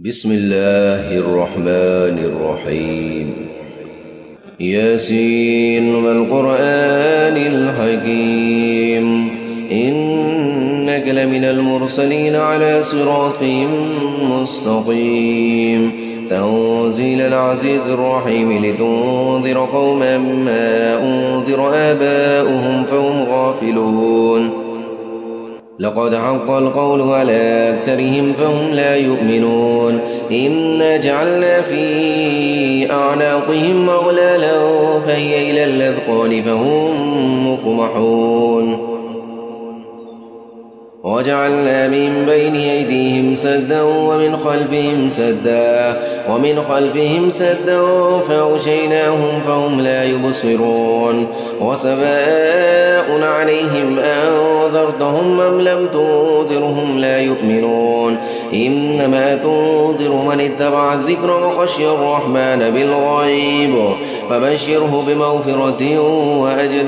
بسم الله الرحمن الرحيم. ياسين والقرآن الحكيم إنك لمن المرسلين على صراط مستقيم تنزيل العزيز الرحيم لتنذر قوما ما أنذر آباؤهم فهم غافلون. لقد حق القول على أكثرهم فهم لا يؤمنون. إنا جعلنا في أعناقهم أغلالا فهي إلى الأذقان فهم مقمحون. وجعلنا من بين أيديهم سدا ومن خلفهم سدا فأغشيناهم فهم لا يبصرون. وسواء عليهم أنذرتهم أم لم تنذرهم لا يؤمنون. إنما تنذر من اتبع الذكر وخشي الرحمن بالغيب فبشره بمغفرة وأجر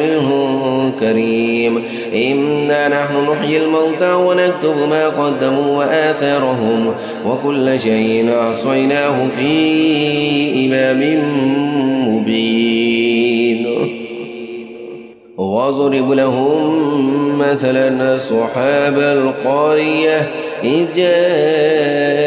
كريم. إنا نحن نحيي الموتى ونكتب ما قدموا وآثارهم وكل شيء أحصيناه في إمام مبين. واضرب لهم مثلا أصحاب القرية إذ جاءها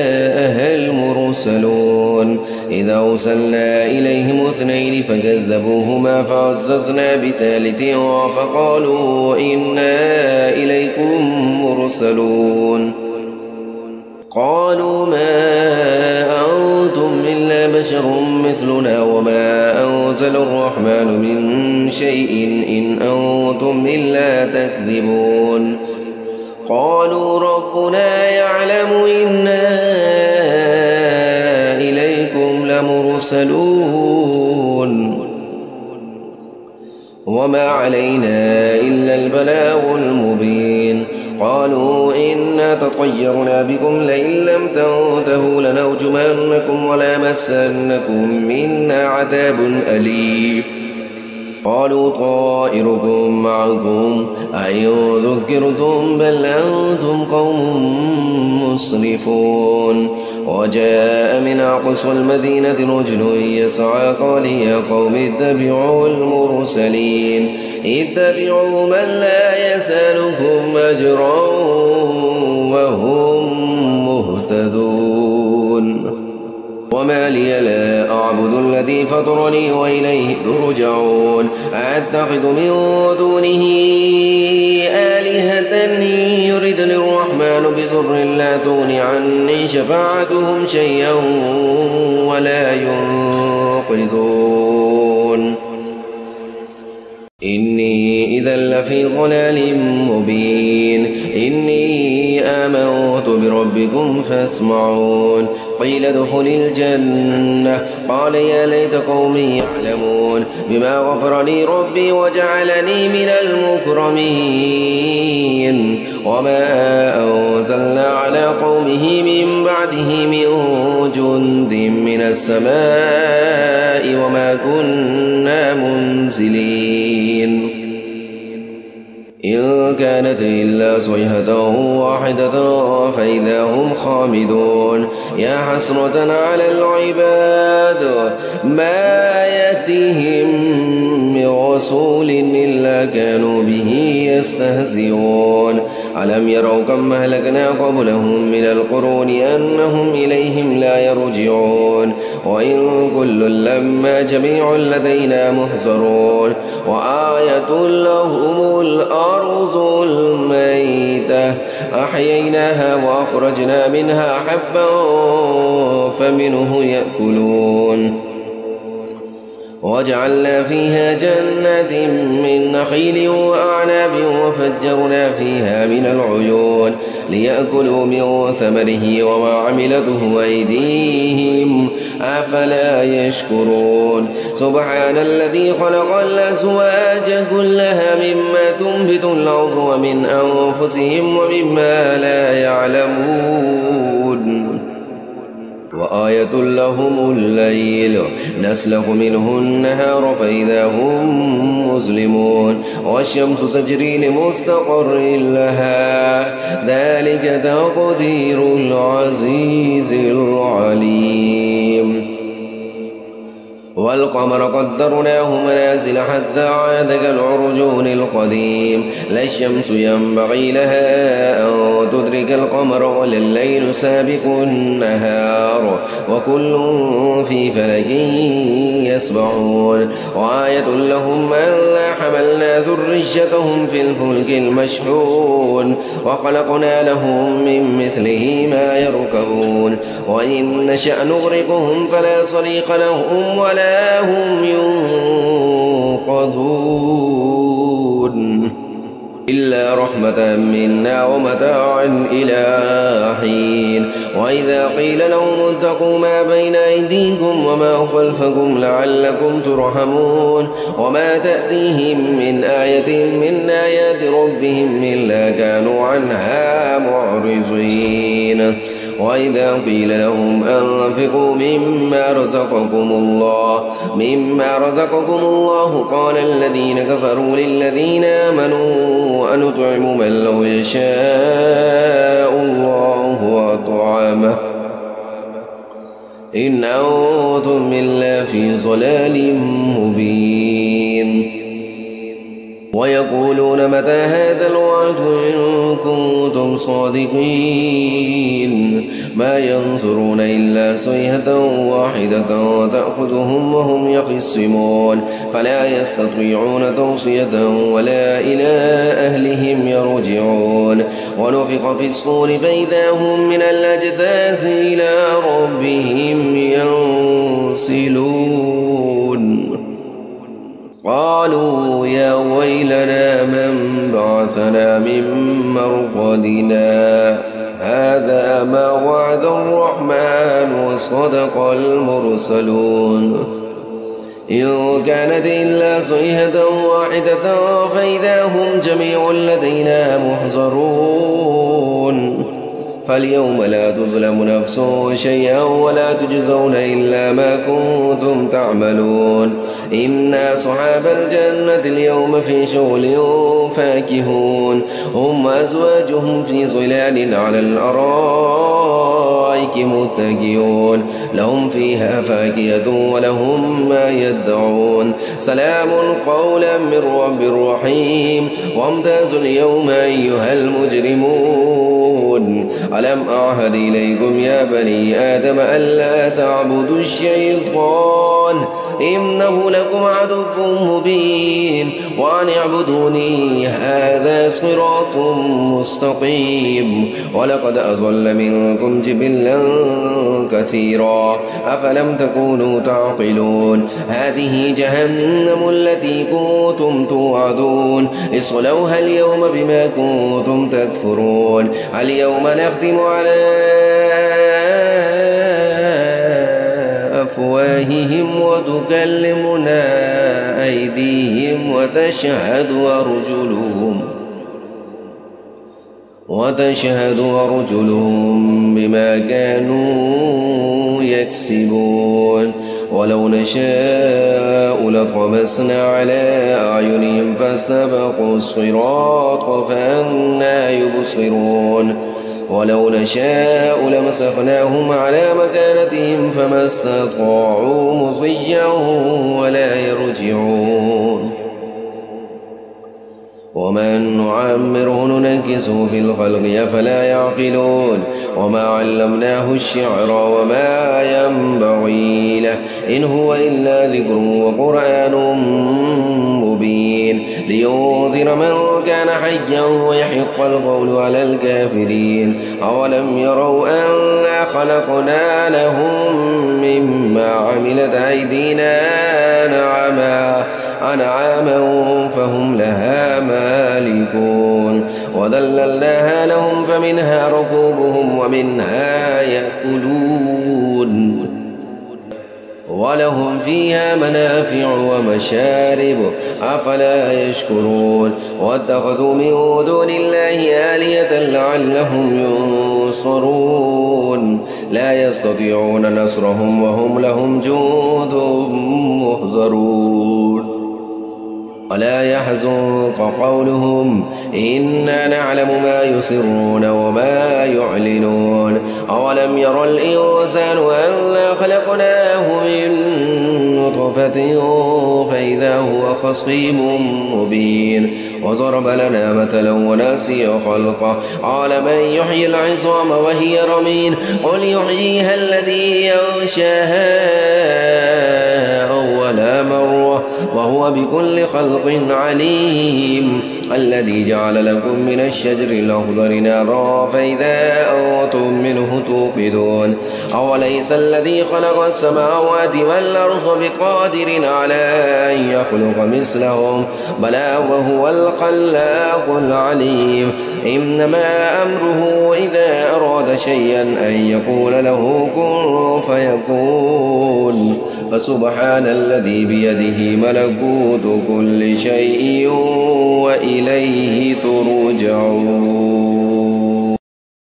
المرسلون إذ أرسلنا إليهم اثنين فكذبوهما فعززنا بثالث فقالوا إنا إليكم مرسلون. قالوا ما أنتم إلا بشر مثلنا وما أنزل الرحمن من شيء إن أنتم إلا تكذبون. قالوا ربنا يعلم إنا إليكم لمرسلون وما علينا إلا البلاغ المبين. قالوا إنا تطيرنا بكم لئن لم تنتهوا لنرجمنكم وليمسنكم منا عذاب أليم. قالوا طائركم معكم أئن ذكرتم بل أنتم قوم مسرفون. وجاء من أقصى المدينة رجل يسعى قال يا قوم اتبعوا المرسلين اتبعوا من لا يسألكم أجرا وهم مهتدون. وما لي لا أعبد الذي فطرني وإليه ترجعون. أتخذ من دونه آلهة يردني الرحمن بضر لا تغن عني شفاعتهم شيئا ولا ينقذون. إني إذا لفي ضلال مبين. إني آمنت بربكم فاسمعون. قيل ادخل الجنة قال يا ليت قومي يعلمون بما غفر لي ربي وجعلني من المكرمين. وما أنزلنا على قومه من بعده من جند من السماء وما كنا منزلين. إن كانت إلا صيحة واحدة فإذا هم خامدون. يا حسرة على العباد ما يأتيهم من رسول إلا كانوا به يستهزئون. ألم يروا كم أهلكنا قبلهم من القرون أنهم إليهم لا يرجعون. وإن كل لما جميع لدينا محضرون. وآية لهم الأرض الميتة أحييناها وأخرجنا منها حبا فمنه يأكلون. وجعلنا فيها جنات من نخيل وأعناب وفجرنا فيها من العيون ليأكلوا من ثمره وما عملته أيديهم أفلا يشكرون. سبحان الذي خلق الأزواج كلها مما تنبت الأرض ومن أنفسهم ومما لا يعلمون. وآية لهم الليل نسلخ منه النهار فإذا هم مسلمون والشمس تجري لمستقر لها ذلك تقدير العزيز العليم والقمر قدرناه منازل حتى عاد كالعرجون القديم لا الشمس ينبغي لها أن تدرك القمر ولا الليل سابق النهار وكل في فلك يسبحون وآية لهم ألا حملنا ذريتهم في الفلك المشحون وخلقنا لهم من مثله ما يركبون وإن نشأ نغرقهم فلا صريخ لهم ولا هم ينقذون إلا رحمة منا ومتاعا إلى حين وإذا قيل لهم اتقوا ما بين أيديكم وما خلفكم لعلكم ترحمون وما تأتيهم من آية من آيات ربهم إلا كانوا عنها معرضين وإذا قيل لهم أنفقوا مما رزقكم الله قال الذين كفروا للذين آمنوا أنطعم من لو يشاء الله أطعمه إن أنتم إلا في ضلال مبين ويقولون متى هذا الوعد إن كنتم صادقين ما ينظرون إلا صيحة واحدة تأخذهم وهم يخصمون فلا يستطيعون توصية ولا إلى أهلهم يرجعون ونفخ في الصور فإذا هم من الأجداث إلى ربهم ينسلون قالوا يا ويلنا من بعثنا من مرقدنا هذا ما وعد الرحمن وصدق المرسلون إن كانت إلا صيحة واحدة فإذا هم جميع لدينا محضرون فاليوم لا تظلم نفس شيئا ولا تجزون إلا ما كنتم تعملون إن أصحاب الجنة اليوم في شغل فاكهون هم وأزواجهم في ظلال على الأرائك متكئون لهم فيها فاكهة ولهم ما يدعون سلام قولا من رب رحيم وامتازوا اليوم أيها المجرمون ألم أعهد إليكم يا بني آدم ألا تعبدوا الشيطان إنه لكم عدو مبين وأن اعبدوني هذا صراط مستقيم ولقد أضل منكم جبلا كثيرا أفلم تكونوا تعقلون هذه جهنم التي كنتم توعدون اصلوها اليوم بما كنتم تكفرون اليوم نختم على أفواههم وتكلمنا أيديهم وتشهد أرجلهم بما كانوا يكسبون ولو نشاء لطمسنا على أعينهم فاستبقوا الصراط فأنى يبصرون ولو نشاء لمسخناهم على مكانتهم فما استطاعوا مضيا ولا يرجعون ومن نعمره ننكسه في الخلق أفلا يعقلون وما علمناه الشعر وما ينبغي له إن هو إلا ذكر وقرآن مبين لينذر من كان حيا ويحق القول على الكافرين أولم يروا أنا خلقنا لهم مما عملت أيدينا أنعاما فهم لها مالكون وذللناها لهم فمنها ركوبهم ومنها يأكلون ولهم فيها منافع ومشارب أفلا يشكرون واتخذوا من دون الله آلهة لعلهم ينصرون لا يستطيعون نصرهم وهم لهم جند محضرون ولا يحزنك قولهم إنا نعلم ما يسرون وما يعلنون أولم ير الإنسان أنا خلقناه من نطفة فإذا هو خصيم مبين وضرب لنا مثلا ونسي خلقه قال من يحيي العظام وهي رميم قل يحييها الذي ينشاها أول مرة وهو بكل خلق عليم الذي جعل لكم من الشجر الأخضر نارا فإذا أنتم منه توقدون أوليس الذي خلق السماوات والأرض بقادر على أن يخلق مثلهم بلى وهو الخلاق العليم إنما أمره إذا أراد شيئا أن يقول له كن فيكون فسبحان الذي بيده ملكوت كل شيء وإليه ترجعون